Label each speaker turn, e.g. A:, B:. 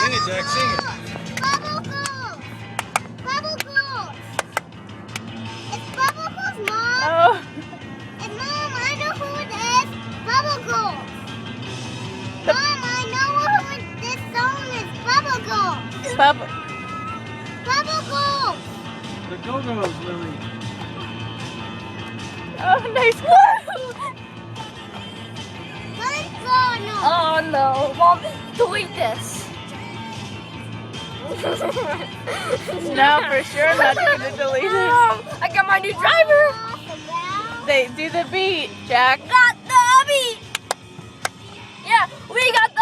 A: Sing it, Jack. Sing it.
B: Bubble Girls. Bubble Girls. It's Bubble Girls, Mom.
C: Oh.
B: And Mom, I know who it is. Bubble Girls. Mom, I know who this song is. Bubble Girls.
C: Bubble.
B: Bubble Girls.
A: The Go-Go's, Lily.
C: Oh, nice.
B: Let's go now.
D: Oh no, Mom, delete this.
C: No, for sure I'm not going to delete it.
D: Mom, I got my new driver.
C: They do the beat, Jack.
D: Got the beat. Yeah, we got